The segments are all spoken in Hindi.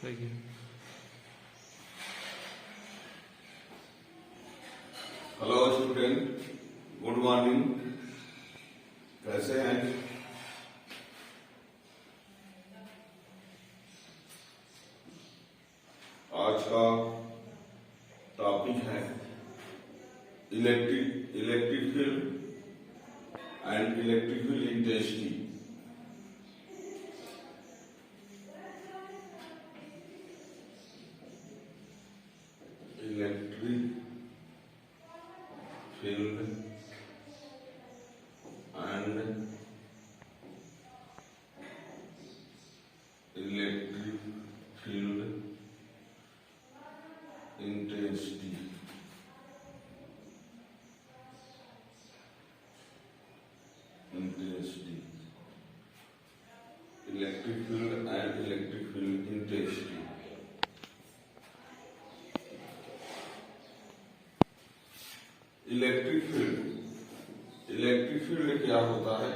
Thank you. Hello student, good morning. कैसे हैं? आज का टॉपिक है electric field and electric field intensity. Electric field and electric field intensity. Electric field and electric field intensity. Electric field क्या होता है?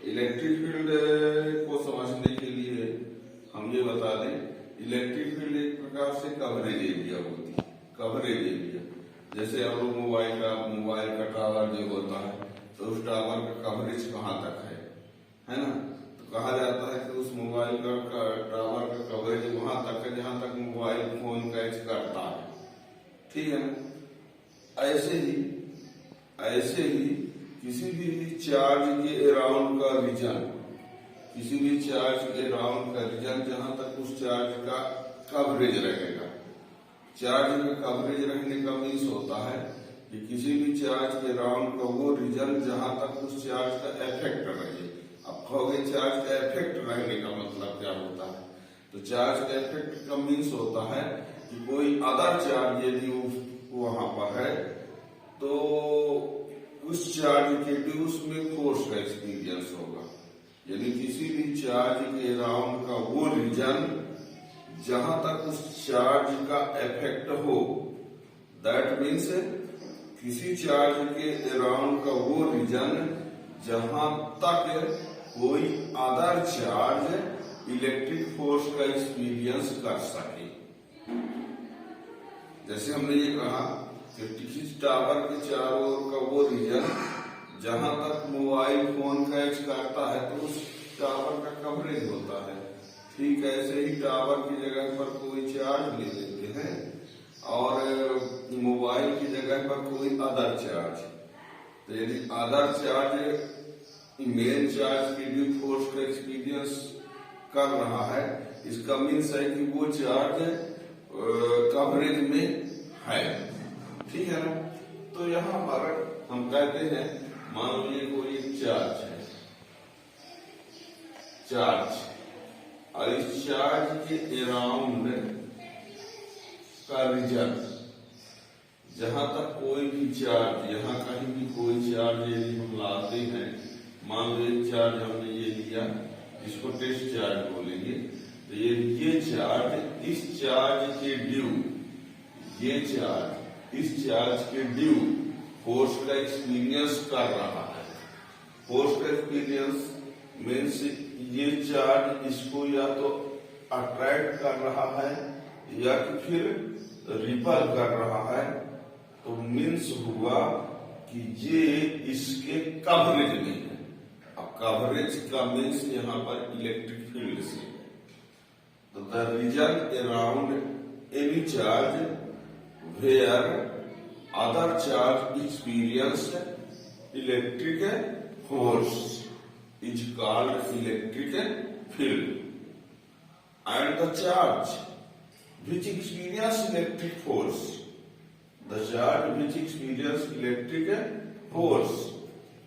इलेक्ट्रिक फील्ड को समझने के लिए हम ये बता दें, इलेक्ट्रिक फील्ड एक प्रकार से कवरेज एरिया होती है। कवरेज एरिया जैसे हम लोग मोबाइल का टावर जो होता है, तो उस टावर का कवरेज कहाँ तक है ना? तो कहा जाता है कि उस मोबाइल का टावर का कवरेज वहां तक है जहां तक मोबाइल फोन कैच करता है। ठीक है ना? ऐसे ही किसी भी चार्ज के अराउंड का रीजन, जहां तक उस चार्ज का कवरेज रहेगा। चार्ज का कवरेज रहने का मीन्स होता है कि किसी भी चार्ज के अराउंड का वो रीजन जहां तक उस चार्ज का इफेक्ट रहे। अब कहोगे चार्ज का इफेक्ट रहने का मतलब क्या होता है? तो चार्ज का इफेक्ट का मीन्स होता है कि कोई अदर चार्ज यदि वहां पर है तो उस चार्ज के भी उसमें फोर्स का एक्सपीरियंस होगा। यानी किसी भी चार्ज के अराउंड का वो रीजन जहां तक उस चार्ज का इफेक्ट हो, दैट मीन्स किसी चार्ज के अराउंड का वो रीजन जहां तक कोई अदर चार्ज इलेक्ट्रिक फोर्स का एक्सपीरियंस कर सके। जैसे हमने ये कहा कि किसी टावर के चारों ओर का वो रीजन जहां तक मोबाइल फोन कैच करता है तो उस टावर का कवरेज होता है। ठीक ऐसे ही टावर की जगह पर कोई चार्ज ले लेते हैं और मोबाइल की जगह पर कोई अदर चार्ज, तो यदि अदर चार्ज मेन चार्ज की भी फोर्स का एक्सपीरियंस कर रहा है, इसका मीन्स है कि वो चार्ज कवरेज में है। ठीक है ना? तो यहाँ पर हम कहते हैं, मान लीजिए कोई चार्ज है, और इस चार्ज के अराउंड का रीजन जहां तक कोई भी चार्ज, यहाँ कहीं भी कोई चार्ज यदि हम लाते हैं, मान लो एक चार्ज हमने ये लिया, इसको टेस्ट चार्ज बोलेंगे, तो ये चार्ज इस चार्ज के ड्यू फोर्स का एक्सपीरियंस कर रहा है। फोर्स का एक्सपीरियंस मीन्स ये चार्ज इसको या तो अट्रैक्ट कर रहा है या फिर रिपल कर रहा है। तो मीन्स हुआ कि ये इसके कवरेज में है। अब कवरेज का मीन्स यहाँ पर इलेक्ट्रिक फील्ड से है। तो the region around any charge where other charge experienced electric force is called electric field, and the charge which experience electric force,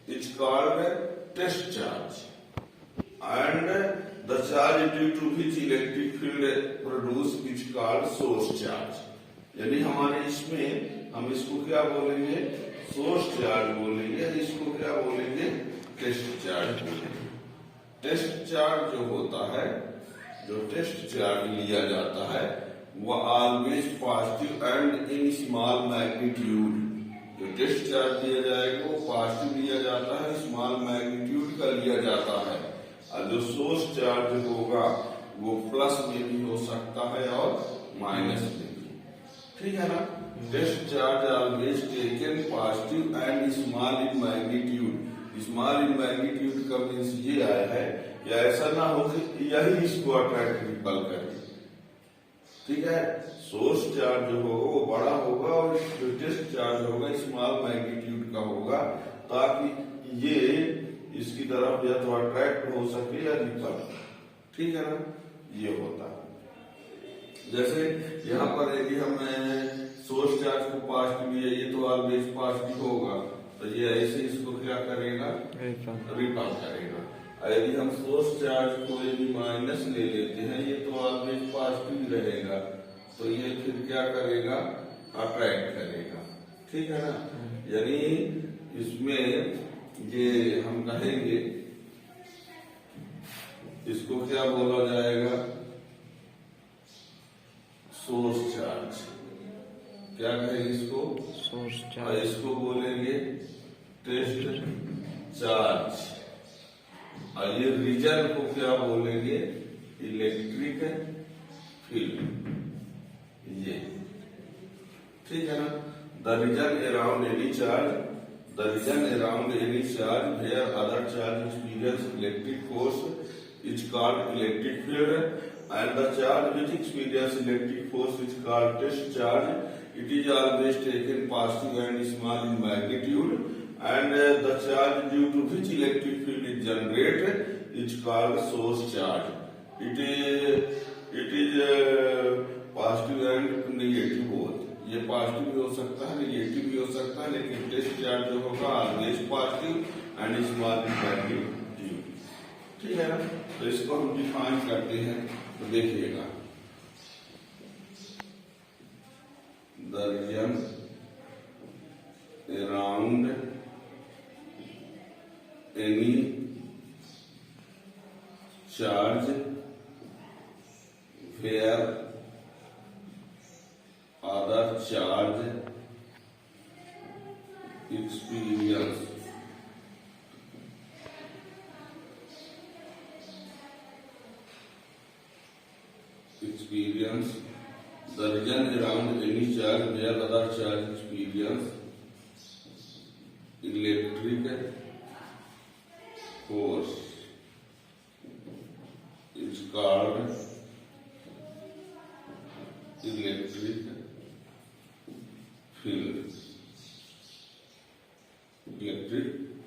is called test charge, and the charge due to which electric field produce is called source charge। यानी हमारे इसमें हम इसको क्या बोलेंगे? सोर्स चार्ज बोलेंगे। इसको क्या बोलेंगे? टेस्ट चार्ज बोलेंगे। टेस्ट चार्ज जो होता है, जो टेस्ट चार्ज लिया जाता है, वह always positive and in small magnitude. जो टेस्ट चार्ज दिया जाएगा वो पॉजिटिव लिया जाता है, स्मॉल मैग्नीट्यूड का लिया जाता है। और जो सोर्स चार्ज होगा वो प्लस में भी हो सकता है और माइनस में भी, ठीक है ना। Test charge always taken positive and small in magnitude. Small in magnitude का मीन्स ये आया है कि ऐसा ना हो कि यही इसको अट्रैक्ट रिपल करे, ठीक है। सोर्स चार्ज जो होगा वो बड़ा होगा और जो टेस्ट चार्ज होगा स्मॉल मैग्नीट्यूड का होगा, ताकि ये इसकी तरफ या तो अट्रैक्ट हो सके या रिपल, ठीक है ना। ये होता है जैसे यहाँ पर यदि हम सोर्स चार्ज को पॉजिटिव लिया, ये तो ऑलवेज पॉजिटिव होगा, तो ये ऐसे इसको क्या करेगा, रिपल करेगा। यदि हम सोर्स चार्ज को यदि माइनस ले लेते हैं, ये तो ऑलवेज पॉजिटिव रहेगा, तो ये फिर क्या करेगा, अट्रैक्ट करेगा, ठीक है ना। यानी इसमें ये हम कहेंगे, इसको क्या बोला जाएगा, सोर्स चार्ज। क्या कहेंगे इसको, सोर्स चार्ज। इसको बोलेंगे टेस्ट चार्ज। और ये रीजन को क्या बोलेंगे, इलेक्ट्रिक फील्ड, ये, ठीक है ना। The region around any charge, the region around any charge where other charge experience electric force is called electric field, and the charge which experience electric force is called test charge. It is always taken positive and small in magnitude, and the charge due to which electric field is generated is called source charge. It is positive and negative both. ये पॉजिटिव भी हो सकता है, नेगेटिव भी हो सकता है, लेकिन टेस्ट चार्ज जो होगा always positive and small in magnitude, ठीक है ना। तो इसको हम डिफाइन करते हैं, तो देखिएगा, the region around any charge where other charge experience the region around any charge where other charge experience electric force is called electric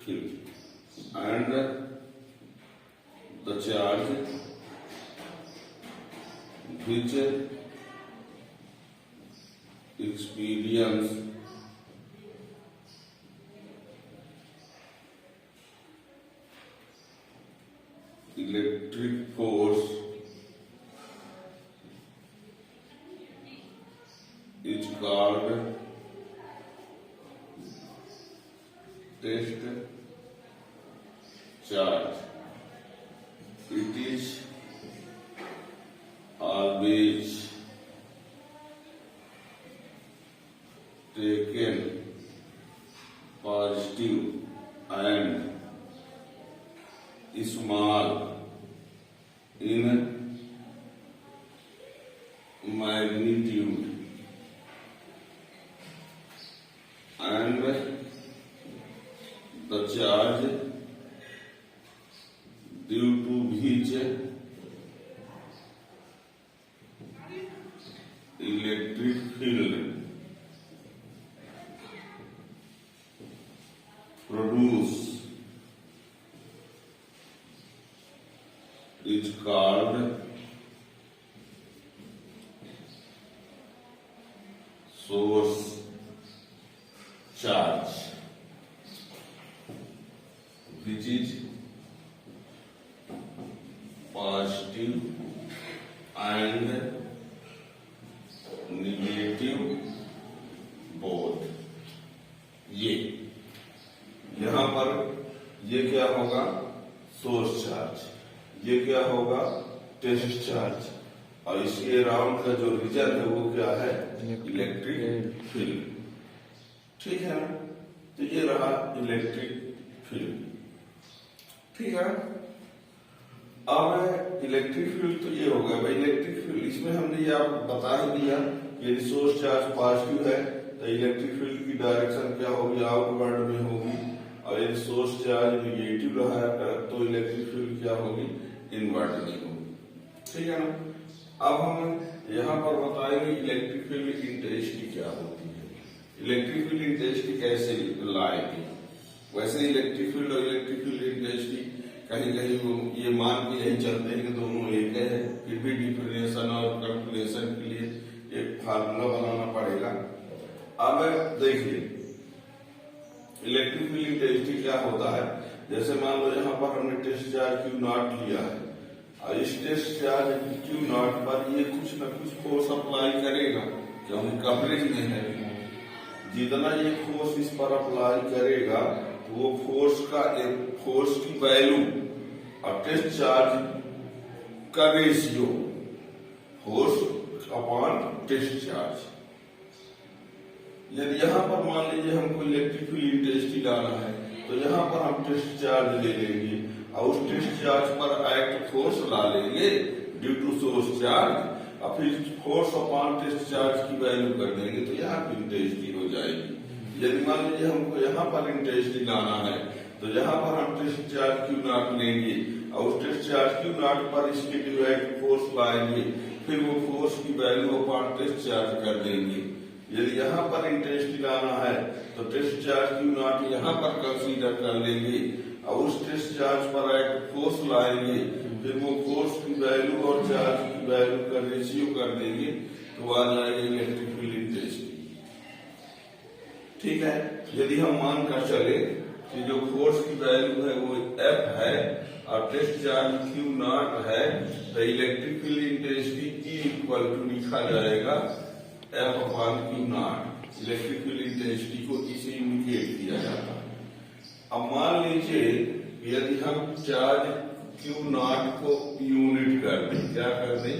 field, and the charge which experience electric force is called test charge. It is always taken positive and small in magnitude, and the charge due to which electric field produce is called source charge, which is positive and negative both। ये यहाँ पर ये क्या होगा, सोर्स चार्ज, ये क्या होगा, टेस्ट चार्ज, और इसके अराउंड का जो रीजन है वो क्या है, इलेक्ट्रिक फील्ड, ठीक है ना। तो ये रहा इलेक्ट्रिक फील्ड, ठीक है। अब इलेक्ट्रिक फील्ड तो ये हो गया भाई इलेक्ट्रिक फील्ड, इसमें हमने ये आपको बता ही दिया कि सोर्स चार्ज पॉजिटिव है तो इलेक्ट्रिक फील्ड की डायरेक्शन क्या होगी, आउटवर्ड में होगी, और यदि सोर्स चार्ज निगेटिव रहा है तो इलेक्ट्रिक फील्ड क्या होगी, इनवर्ट में होगी। ठीक है ना। अब हम यहाँ पर बताएंगे इलेक्ट्रिक फील्ड इंटेंसिटी क्या होती है, इलेक्ट्रिक फील्ड इंटेंसिटी कैसे लाएगी। वैसे इलेक्ट्रिक फील्ड और इलेक्ट्रिक फील्ड इंटेंसिटी कहीं कहीं वो ये मान के यही चलते हैं कि दोनों एक है, फिर भी डिफरेंशिएशन और कैलकुलेशन के लिए एक फार्मूला बनाना पड़ेगा। अब देखिए इलेक्ट्रिक फील्ड इंटेंसिटी क्या होता है, जैसे मान लो यहाँ पर हमने टेस्ट चार्ज क्यू नॉट लिया है और इस टेस्ट चार्ज क्यू नॉट पर ये कुछ न कुछ फोर्स अप्लाई करेगा क्योंकि कवरेज में है, जितना ये फोर्स इस पर अप्लाई करेगा तो वो फोर्स की वैल्यू और टेस्ट चार्ज का ratio force upon test charge. यदि यहाँ पर मान लीजिए हमको इलेक्ट्रिक फील्ड इंटेंसिटी लाना है तो यहाँ पर हम टेस्ट चार्ज ले लेंगे और उस टेस्ट चार्ज पर एक्ट फोर्स ला लेंगे ड्यू टू सोर्स चार्ज और फिर फोर्स अपॉन टेस्ट चार्ज की वैल्यू कर देंगे तो यहाँ की इंटेंसिटी हो जाएगी। यदि मान लीजिए हमको यहाँ पर इंटेंसिटी लाना है तो यहाँ पर हम टेस्ट चार्ज क्यू नॉट लेंगे और उस टेस्ट चार्ज क्यू नॉट पर इसके डिवाइड फोर्स लाएंगे, फिर वो फोर्स की वैल्यू अपॉन टेस्ट चार्ज कर देंगे। यदि यहाँ पर इंटेंसिटी लाना है तो टेस्ट चार्ज क्यू नॉट यहाँ पर कंसीडर कर लेंगे और उस टेस्ट चार्ज पर एक फोर्स लाएंगे, फिर वो फोर्स की वैल्यू और चार्ज की वैल्यू का रेशियो कर देंगे तो आ जाएगा इलेक्ट्रिक फील्ड इंटेंसिटी। ठीक है। यदि हम मान कर चले कि जो फोर्स की वैल्यू है वो F है और टेस्ट चार्ज क्यू नॉट है तो electric field intensity E equal to लिखा जाएगा F upon q naught. Electric field intensity को इसे इंडिकेट किया जाता है। अब मान लीजिए यदि हम चार्ज क्यू नॉट को यूनिट कर दें, क्या कर दें,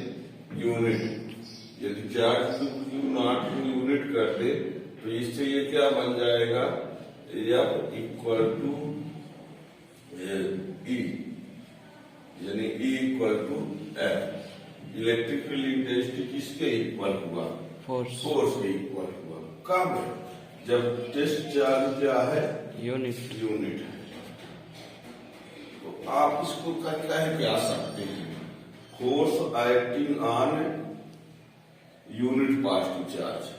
यूनिट। यदि चार्ज क्यू नॉट को यूनिट कर दे तो इससे ये क्या बन जाएगा, F इक्वल टू E, यानी E equal to F। Electric field intensity किसके इक्वल हुआ, फोर्स के इक्वल हुआ। कब, जब टेस्ट चार्ज क्या है, यूनिट है। तो आप इसको कह क्या सकते हैं, force acting on unit positive charge,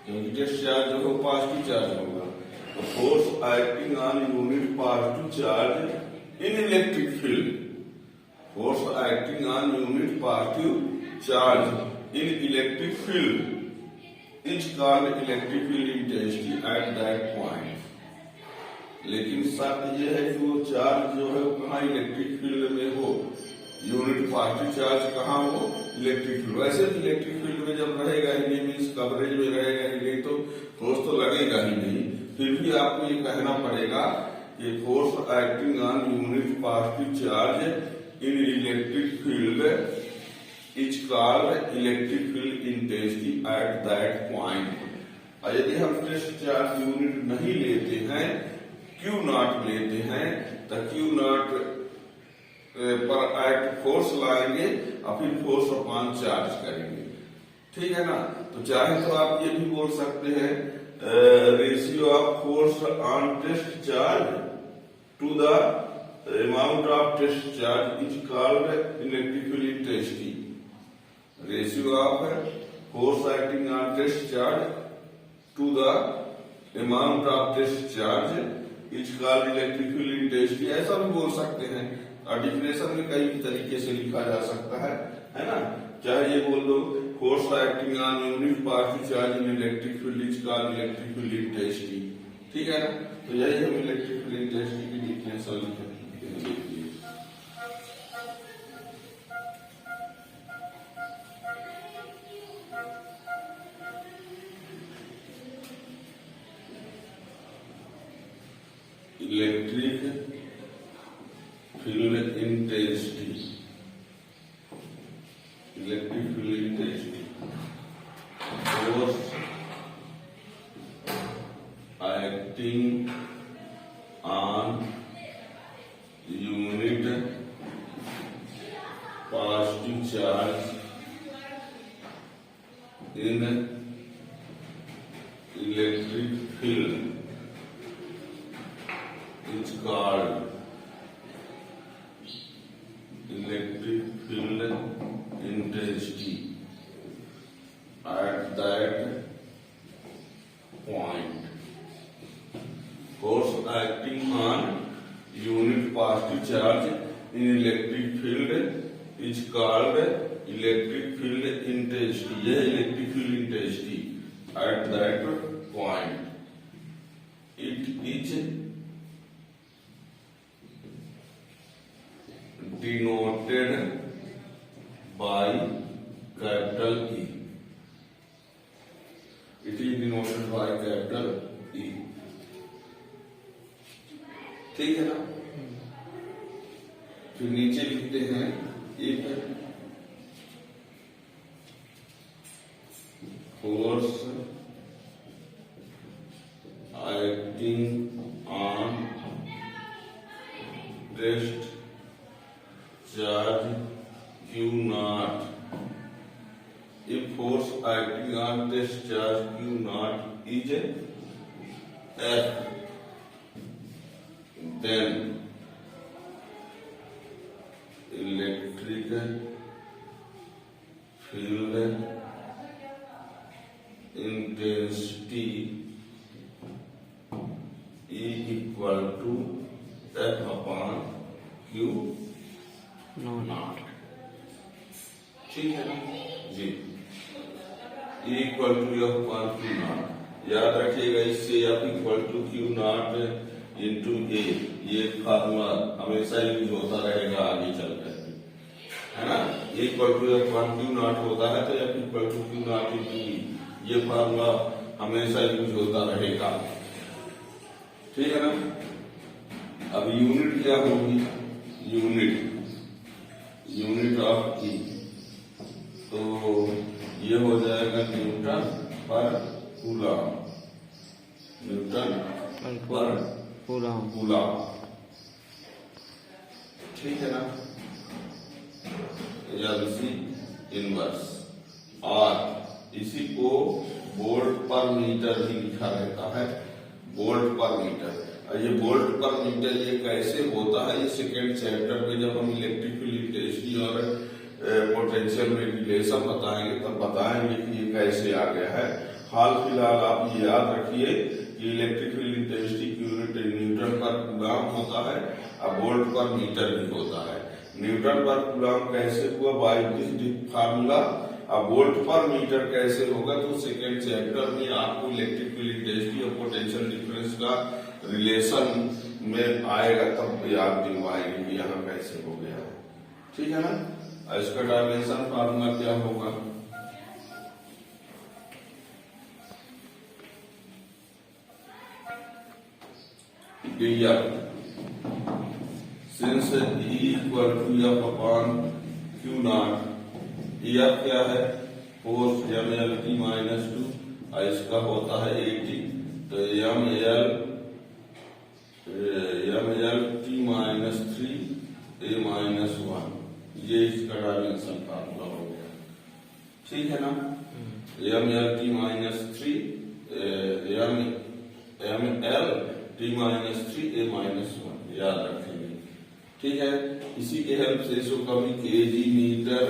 क्योंकि टेस्ट चार्ज जो है पॉजिटिव चार्ज होगा तो force acting on unit positive charge in electric field, force acting on unit positive charge in electric field is called electric field intensity at that point. लेकिन शर्त यह है कि वो चार्ज जो है वो कहाँ इलेक्ट्रिक फील्ड में हो, यूनिट पॉजिटिव चार्ज कहाँ हो, इलेक्ट्रिक फील्ड। वैसे भी इलेक्ट्रिक फील्ड में जब रहेगा ही नहीं, मीन्स कवरेज में रहेगा ही नहीं तो फोर्स तो लगेगा ही नहीं। फिर भी आपको ये कहना पड़ेगा कि force acting on unit positive charge in electric field is called electric field intensity at that point. और यदि हम टेस्ट चार्ज यूनिट नहीं लेते हैं, क्यू नॉट लेते हैं तो क्यू नॉट पर एक्ट फोर्स लाएंगे और फिर फोर्स अपॉन चार्ज करेंगे। ठीक है ना। तो चाहे तो आप ये भी बोल सकते हैं ratio of force on test charge to the amount of test charge is called electric field intensity. Ratio of force acting on test charge to the amount of test charge is called electric field intensity, ऐसा भी बोल सकते हैं। और डिफिनेशन में कई तरीके से लिखा जा सकता है ना। चाहे ये बोल दो force acting on unit positive charge in electric field is called electric field intensity. ठीक है ना। तो यही हम इलेक्ट्रिक फील्ड इंटेंसिटी की डिफिनेशन लिखेंगे। Electric field intensity, electric field intensity force acting on unit positive charge in electric field is called electric field intensity at that point. Force acting on unit positive charge in electric field is called electric field intensity. यह electric field intensity at that point. It is denoted by capital E. It is denoted by capital E. ठीक है ना? फिर नीचे लिखते हैं एक force acting on rest charge Q naught. If force acting on this charge Q naught is F, then electric field intensity E equal to F upon Q naught. ठीक है ना जी? E equal to F upon Q naught. याद रखिएगा, इससे F equal to Q naught into A, ये फार्मूला हमेशा यूज होता रहेगा आगे चलकर, है ना? E equal to F upon Q naught होता है तो F equal to Q naught into E, ये फार्मूला हमेशा यूज होता रहेगा। ठीक है ना? अब यूनिट क्या होगी? यूनिट ऑफ ई, तो ये हो जाएगा न्यूटन पर कूलम। न्यूटन पर कूलम। ठीक है ना? एलसी इनवर्स, और इसी को वोल्ट पर मीटर भी लिखा रहता है, वोल्ट पर मीटर। और ये वोल्ट पर मीटर ये कैसे होता है, ये सेकेंड चैप्टर में जब हम इलेक्ट्रिक फील्ड इंटेंसिटी और पोटेंशियल में रिलेशन बताएंगे तब बताएंगे कि ये कैसे आ गया है। हाल फिलहाल आप ये याद रखिए कि इलेक्ट्रिक फील्ड इंटेंसिटी की यूनिट न्यूटन पर कूलम होता है और वोल्ट पर मीटर भी होता है। न्यूटन पर कूलम कैसे हुआ बाय दिस फार्मूला, अब वोल्ट पर मीटर कैसे होगा तो सेकेंड चैप्टर में आपको इलेक्ट्रिक फील्ड इंटेंसिटी और पोटेंशियल डिफरेंस का रिलेशन में आएगा, तब याद दिलवाएंगे कि यहाँ कैसे हो गया। ठीक है ना? इसका डायमेंशन फार्मूला क्या होगा? Since E equal to F upon Q naught, F क्या है? फोर्स mLT माइनस 2, और इसका होता है 80, तो mLT माइनस 3 A माइनस 1, ये इसका डायमेंशन फार्मूला हो गया। ठीक है ना? mLT minus 3 mLT minus 3 A minus 1, याद रखेंगे। ठीक है? इसी के हेल्प से इसको कभी kg metre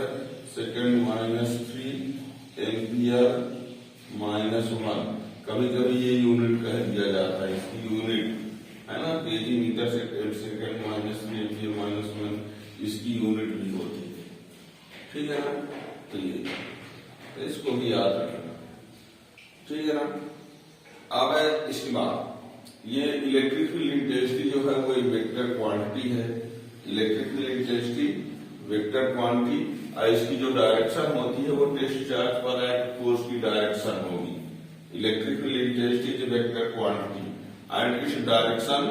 second minus 3 ampere minus 1, कभी कभी ये यूनिट कह दिया जाता है, इसकी यूनिट है ना, kg metre second minus 3 ampere minus 1, इसकी यूनिट भी होती है। ठीक है ना? तो ये तो इसको भी याद रखना। ठीक है ना? अब इसके बाद ये इलेक्ट्रिक फील्ड इंटेंसिटी जो है वो एक वेक्टर क्वांटिटी है। Electric field intensity vector quantity, और इसकी जो डायरेक्शन होती है वो टेस्ट चार्ज पर एक्ट फोर्स की डायरेक्शन होगी। Electric field intensity is vector quantity and its direction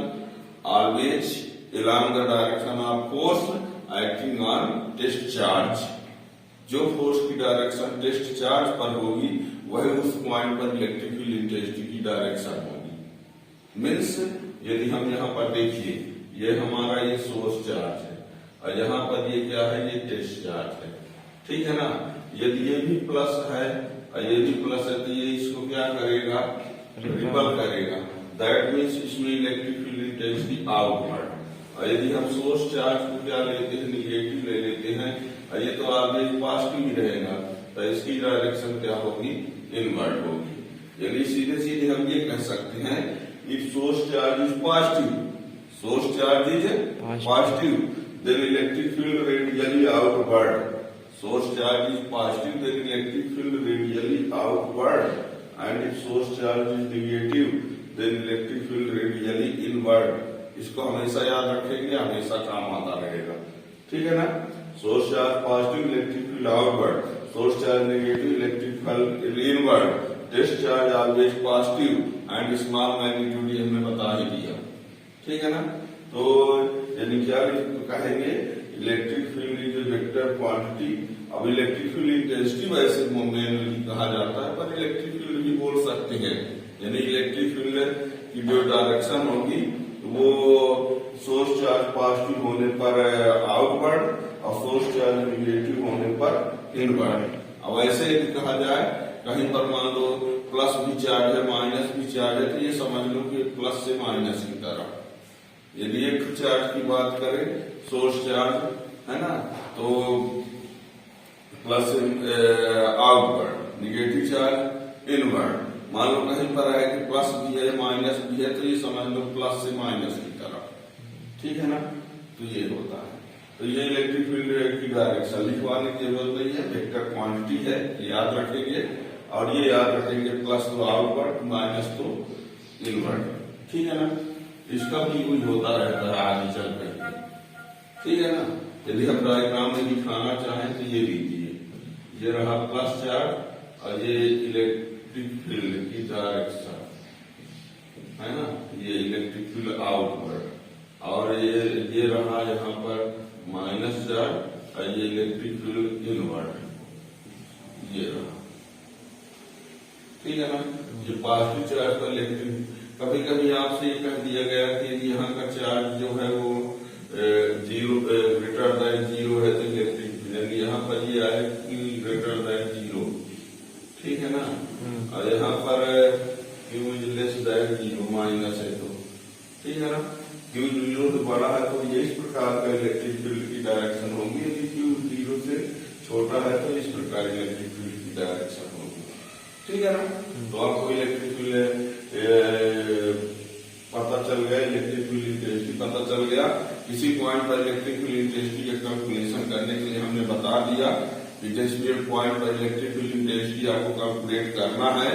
always along the direction of force acting on test charge. जो फोर्स की डायरेक्शन टेस्ट चार्ज पर होगी वही उस पॉइंट पर इलेक्ट्रिक फील्ड इंटेंसिटी की डायरेक्शन होगी। मीन्स यदि हम यहाँ पर देखिए, ये हमारा ये सोर्स चार्ज है और यहाँ पर ये क्या है, ये टेस्ट चार्ज है। ठीक है ना। यदि ये भी प्लस है और ये भी प्लस है तो ये इसको क्या करेगा, रिपल करेगा। दैट मीन्स इसमें इलेक्ट्रिक फील्ड इंटेंसिटी आउटवर्ड। और यदि हम सोर्स चार्ज को क्या लेते हैं, निगेटिव ले लेते हैं, और ये तो ऑलवेज पॉजिटिव ही रहेगा, तो इसकी डायरेक्शन क्या होगी, इनवर्ड होगी। यानी सीधे सीधे हम ये कह सकते हैं if source charge is positive, source charge is positive, then electric field radially outward. Source charge is positive, then electric field radially outward, and if source charge is negative, then electric field radially inward. इसको हमेशा याद रखेंगे, हमेशा काम आता रहेगा, ठीक है ना। Source charge positive, electric field outward. Source charge negative, electric field inward. Test charge always positive and small magnitude ये हमने बता ही दिया, ठीक है ना। तो यानी क्या कहेंगे, electric field is a vector quantity. अब इलेक्ट्रिक फील्ड इंटेंसिटी वैसे मोमेंटली कहा जाता है, पर इलेक्ट्रिक फील्ड भी बोल सकते हैं। यानी इलेक्ट्रिक फील्ड की जो डायरेक्शन होगी वो सोर्स चार्ज पॉजिटिव होने पर आउटवर्ड और सोर्स चार्ज निगेटिव होने पर इनवर्ड। अब ऐसे कहा जाए, कहीं पर मान लो प्लस भी चार्ज है माइनस भी चार्ज है, तो ये समझ लो कि प्लस से माइनस की तरफ। यदि एक चार्ज की बात करें, सोर्स चार्ज है ना, तो plus outward, negative charge inward. मान लो कहीं पर है कि प्लस भी है माइनस भी है, तो ये समझ लो प्लस से माइनस की तरफ, ठीक है ना। तो ये होता है। तो ये इलेक्ट्रिक फील्ड की डायरेक्शन लिखवाने की जरूरत नहीं है, वेक्टर क्वांटिटी है, याद रखेंगे। और ये याद रखेंगे प्लस तो आउटवर्ड, माइनस तो इनवर्ड, ठीक है ना। इसका भी यूज होता रहता है आगे चल कर, ठीक है ना। यदि हम डायग्राम में दिखाना चाहें तो ये लीजिए, ये रहा प्लस चार्ज और ये इलेक्ट्रिक फील्ड की डायरेक्शन है ना, ये इलेक्ट्रिक फील्ड आउटवर्ड, और ये रहा यहाँ पर माइनस चार्ज और ये इलेक्ट्रिक फील्ड इनवर्ड, ये रहा, ठीक है ना। ये पॉजिटिव चार्ज पर इलेक्ट्रिक, कभी कभी आपसे ये कह दिया गया कि यहाँ का चार्ज जो है वो जीरो ग्रेटर देन जीरो है, तो इलेक्ट्रिक फील्ड यहाँ पर ये आए कि ग्रेटर देन जीरो, ठीक है ना। और यहाँ पर Q is less than zero, minus है तो, ठीक है ना। क्यू जीरो से बड़ा है तो ये इस प्रकार का इलेक्ट्रिक फील्ड की डायरेक्शन होगी। यदि क्यू जीरो से छोटा है तो इस प्रकार इलेक्ट्रिक फील्ड की डायरेक्शन होगी, ठीक है ना। तो आपको इलेक्ट्रिक फील्ड पता चल गया, इलेक्ट्रिक फील्ड इंटेंसिटी पता चल गया। किसी पॉइंट पर इलेक्ट्रिक फील्ड इंटेंसिटी का कैलकुलेशन करने के लिए हमने बता दिया कि जिस पॉइंट पर इलेक्ट्रिक फील्ड इंटेंसिटी आपको कैलकुलेट करना है,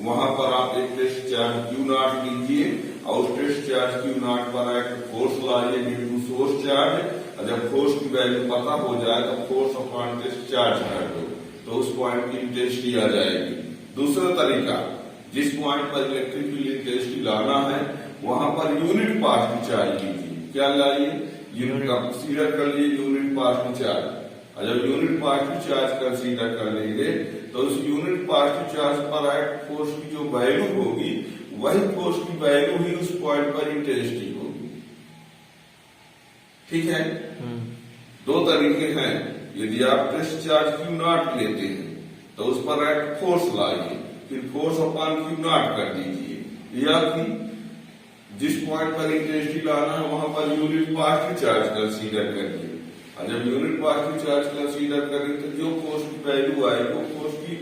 वहां पर आप एक टेस्ट चार्ज क्यू नॉट लीजिए और उस टेस्ट चार्ज क्यू नॉट पर एक फोर्स लाइए ड्यू टू सोर्स चार्ज। जब फोर्स की वैल्यू पता हो जाए तो फोर्स अपॉन टेस्ट चार्ज कर दो, तो उस पॉइंट की इंटेंसिटी आ जाएगी। दूसरा तरीका, जिस पॉइंट पर इलेक्ट्रिक फील्ड इंटेंसिटी लाना है वहां पर यूनिट पॉजिटिव चार्ज लीजिए। क्या लाइए, यूनिट कंसीडर कर लिए यूनिट पॉजिटिव चार्ज। और जब यूनिट पॉजिटिव चार्ज कंसीडर कर लेंगे तो उस यूनिट पॉजिटिव चार्ज पर एक्ट फोर्स की जो वैल्यू होगी वही फोर्स की वैल्यू ही उस पॉइंट पर इंटेंसिटी होगी, ठीक है। दो तरीके हैं। यदि आप टेस्ट चार्ज क्यू नॉट लेते हैं तो उस पर एक्ट फोर्स लाइए, फिर फोर्स अपॉन क्यू नॉट कर दीजिए, या फिर जिस पॉइंट पर इंटेंसिटी लाना है वहां per unit positive charge consider करिए। और जब यूनिट पॉजिटिव चार्ज कंसीडर करें तो जो फोर्स की वैल्यू आएगी वो फोर्स की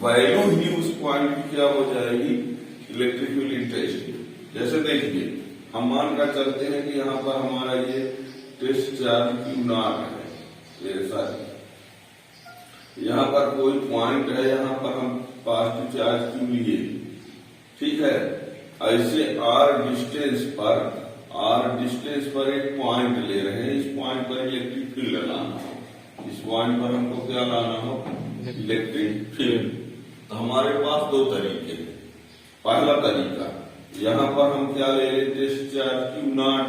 वैल्यू ही उस पॉइंट की क्या हो जाएगी, इलेक्ट्रिक फील्ड इंटेंसिटी। जैसे देखिए, हम मान कर चलते हैं कि यहाँ पर हमारा ये टेस्ट चार्ज क्यू नॉट है, ये सारी यहाँ पर कोई पॉइंट है, यहाँ पर हम पॉजिटिव चार्ज क्यू लिए, ठीक है। ऐसे आर डिस्टेंस पर एक पॉइंट ले रहे हैं, इस पॉइंट पर इलेक्ट्रिक फील्ड लाना हो, इस पॉइंट पर हमको क्या लाना हो, इलेक्ट्रिक फील्ड। तो हमारे पास दो तरीके हैं। पहला तरीका, यहाँ पर हम क्या ले लें, टेस्ट चार्ज क्यू नॉट,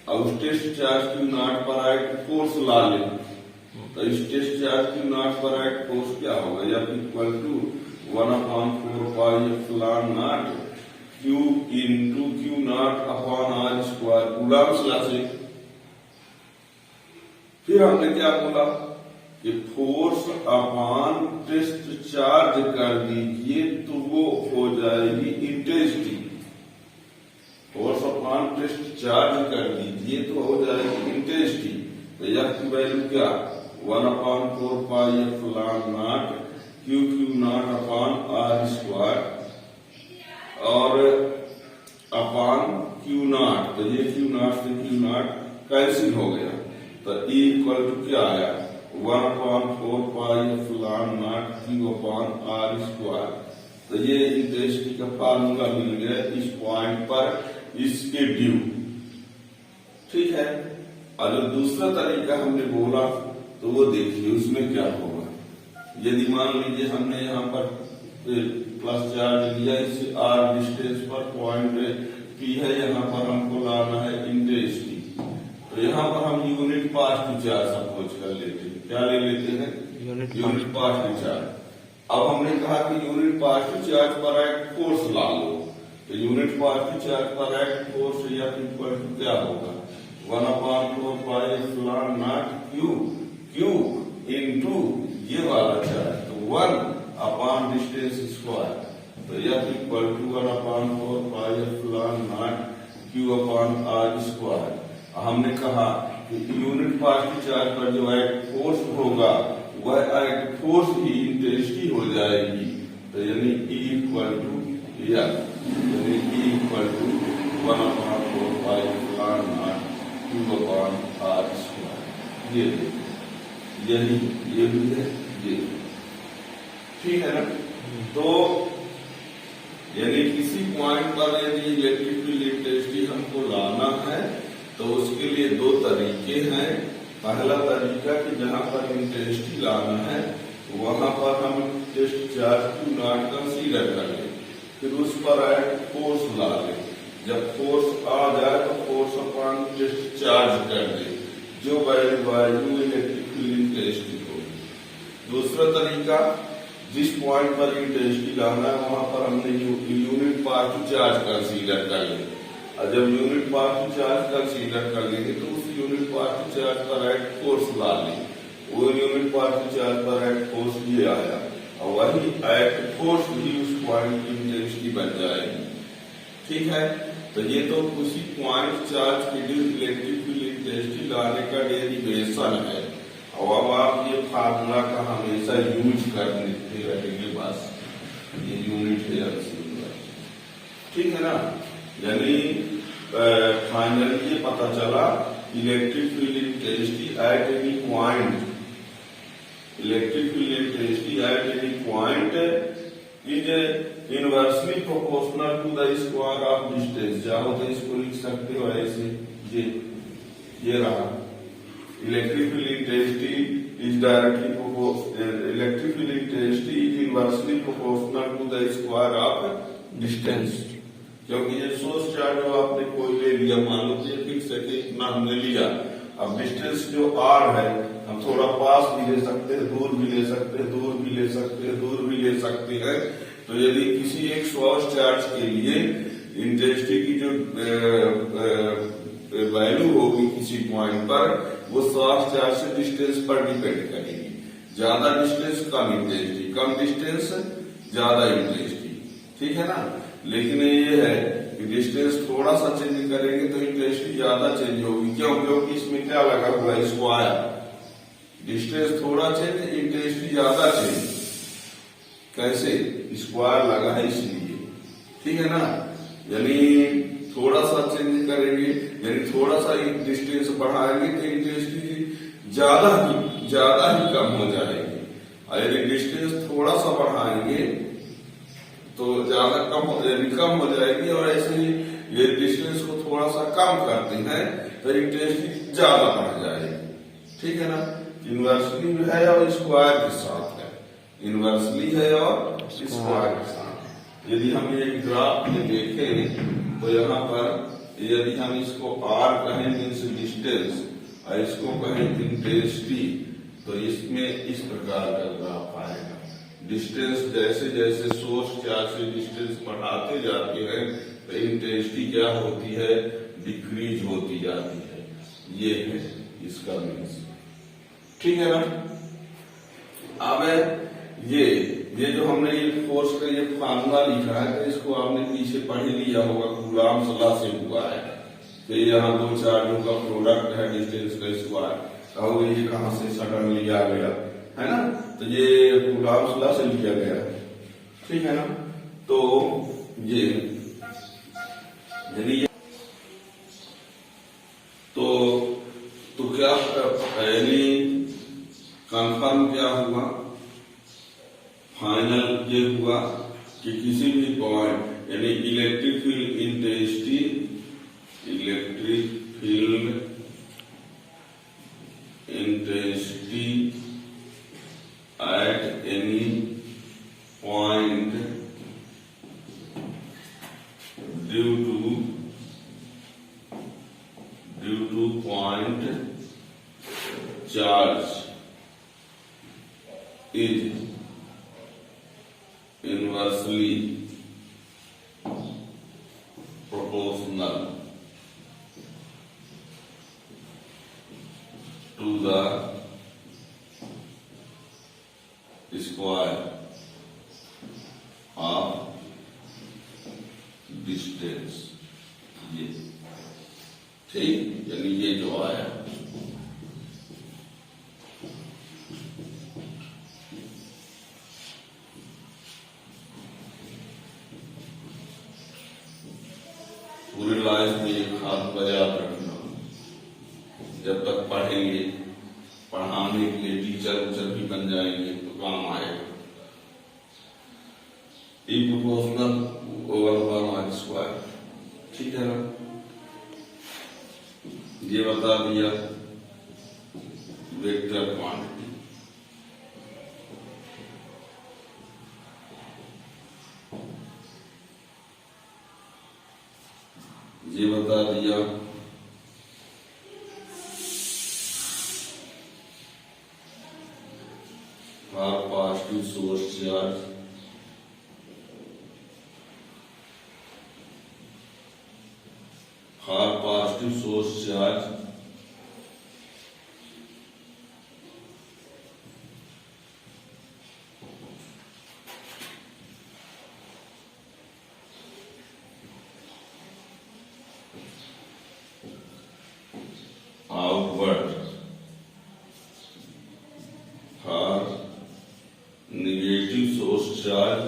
और उस टेस्ट चार्ज क्यू नॉट पर एक फोर्स ला लें। तो इस टेस्ट चार्ज क्यू नॉट पर एक फोर्स क्या होगा, F equal to 1/4 pi epsilon naught q into q naught upon are square, Coulomb's law से। फिर हमने क्या बोला, कि फोर्स अपॉन टेस्ट चार्ज कर दीजिए तो वो हो जाएगी intensity. Force upon test charge कर दीजिए तो हो जाएगी इंटेंसिटी। तो यह की वैल्यू क्या 1/4 pi epsilon naught q naught upon are square और अपॉन क्यू नॉट। तो ये क्यू नॉट से क्यू नॉट कैंसिल हो गया तो E इक्वल टू क्या आया 1/4 pi epsilon naught Q upon are square. तो ये इंटेंसिटी का फार्मूला मिल गया इस पॉइंट पर इसके ड्यू। ठीक है। और जो दूसरा तरीका हमने बोला तो वो देखिए उसमें क्या होगा। यदि मान लीजिए हमने यहाँ पर प्लस चार्ज लिया, इस आर डिस्टेंस पर पॉइंट पी है, यहाँ पर हमको लाना है इंटेंसिटी। तो यहाँ पर हम unit positive charge suppose कर लेते हैं। क्या ले लेते हैं यूनिट पास टू चार्ज। अब हमने कहा कि यूनिट पास टू चार्ज पर एक्ट फोर्स ला लो। तो यूनिट पास टू चार्ज पर एक्ट फोर्स या इक्वल टू क्या होगा 1/4 pi epsilon naught q into ये वाला चार्ज तो 1 डिस्टेंस स्क्वायर। तो यह equal to 1/4 pi epsilon naught Q upon are square. हमने कहा कि यूनिट पास टू चार्ज पर जो एक्ट फोर्स होगा वह एक्ट फोर्स ही इंटेंसिटी हो जाएगी। तो यानी E equal to 1/4 pi epsilon naught Q upon are square. ये भी है ये। ठीक है ना। तो यानी किसी पॉइंट पर यदि इलेक्ट्रिक फील्ड इंटेंसिटी हमको लाना है तो उसके लिए दो तरीके हैं। पहला तरीका कि जहां पर इंटेंसिटी लाना है वहां पर हम test charge Q naught consider कर लें, फिर उस पर फोर्स ला लें। जब फोर्स आ जाए तो फोर्स अपॉन टेस्ट चार्ज कर दे जो वैल्यू इलेक्ट्रिक फील्ड इंटेंसिटी होगी। दूसरा तरीका जिस पॉइंट पर इंटेंसिटी लाना है वहां पर हमने unit positive charge consider कर ले। और जब unit positive charge consider कर लेंगे तो उस यूनिट पास टू चार्ज पर एक्ट फोर्स ला लें। वो यूनिट पास टू चार्ज पर एक्ट फोर्स ये आया और वही एक्ट फोर्स भी उस पॉइंट की इंटेंसिटी बन जाएगी। ठीक है। तो ये तो उसी पॉइंट चार्ज की इलेक्ट्रिक फील्ड इंटेंसिटी लाने का डेरिवेशन है। और अब आप ये फार्मूला का हमेशा यूज करते रहेंगे। बस ये यूनिट है। ठीक है ना। यानी फाइनली ये पता चला electric field intensity at any point is inversely proportional to the square of distance. चाहो तो इसको लिख सकते हो ऐसे, ये रहा electric field intensity is electric field intensity is inversely proportional to the square of distance. क्योंकि ये सोर्स चार्ज जो आपने कोई ले लिया, मान लो ये फिक्स है कि इतना हमने लिया। अब डिस्टेंस जो r है हम थोड़ा पास भी ले सकते हैं, दूर भी ले सकते हैं, दूर भी ले सकते हैं, दूर भी ले सकते हैं। तो यदि किसी एक सोर्स चार्ज के लिए इंटेंसिटी की जो वैल्यू होगी किसी पॉइंट पर वो सोर्स चार्ज से डिस्टेंस पर डिपेंड करेगी। ज्यादा डिस्टेंस कम इंटेंसिटी, कम डिस्टेंस ज्यादा इंटेंसिटी। ठीक है ना। लेकिन ये है कि डिस्टेंस थोड़ा सा चेंज करेंगे तो इंटेंसिटी ज्यादा चेंज होगी। क्यों? क्योंकि इसमें क्या लगा हुआ है स्क्वायर। डिस्टेंस थोड़ा चेंज, इंटेंसिटी ज्यादा चेंज। कैसे? स्क्वायर लगा है इसलिए। ठीक है ना। यानी थोड़ा सा चेंज करेंगे, यानी थोड़ा सा डिस्टेंस बढ़ाएंगे तो इंटेंसिटी ज्यादा ही कम हो जाएगी। और यदि डिस्टेंस थोड़ा सा बढ़ाएंगे तो ज्यादा कम हो जाएगी। और ऐसे ही ये डिस्टेंस को थोड़ा सा कम करते हैं तो इंटेंसिटी ज्यादा बढ़ जाएगी। ठीक है ना। इनवर्सली है और स्क्वायर के साथ है, इनवर्सली है और स्क्वायर के साथ। यदि हम ये ग्राफ में देखें तो यहाँ पर यदि हम इसको r कहें मीन्स डिस्टेंस और इसको कहें इंटेंसिटी तो इसमें इस प्रकार का ग्राफ आएगा। डिस्टेंस जैसे जैसे सोर्स चार्ज से डिस्टेंस बढ़ाते जाते हैं तो इंटेंसिटी क्या होती है? डिक्रीज होती जाती है। ये है इसका मीन्स। ठीक है ना। अब ये जो हमने ये फोर्स का ये फार्मूला लिखा है, तो इसको आपने पीछे पढ़ लिया होगा, कूलाम्स लॉ से हुआ है कि यहाँ दो चार्जों का प्रोडक्ट है डिस्टेंस का स्क्वायर। कहोगे ये कहाँ से सडनली आ गया, है ना? तो ये कूलाम्स लॉ से लिखा गया है, ठीक है ना? तो ये यानी तो क्या यानी कंफर्म क्या हुआ, फाइनल ये हुआ कि किसी भी पॉइंट यानी electric field intensity at any point due two point charge is inversely proportional to the square of distance। ये ठीक, यानी ये जो आया पूरी लाइफ में एक हाथ बजाय रखना, जब तक पढ़ेंगे, पढ़ाने के लिए टीचर भी बन जाएंगे तो काम आएगा। ई प्रोपोर्शनल ओवर वन स्क्वायर, ठीक है ना? ये बता दिया वेक्टर क्वांटिटी। ये बता दिया positive source charge, positive source charge outward for negative source charge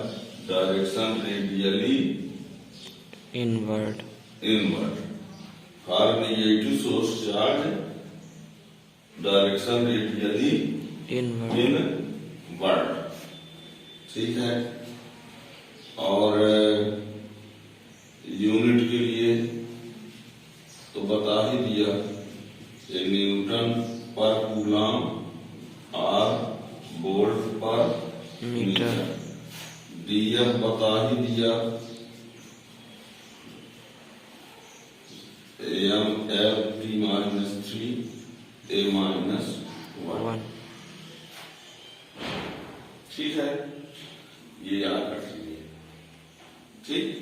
direction radially inward for negative source charge direction radially inward, ठीक है? और यूनिट के लिए तो बता ही दिया, न्यूटन पर कूलम और वोल्ट पर मीटर। डीएफ बता ही दिया, m/3 a-1, ठीक है? ये याद रखिए, ठीक।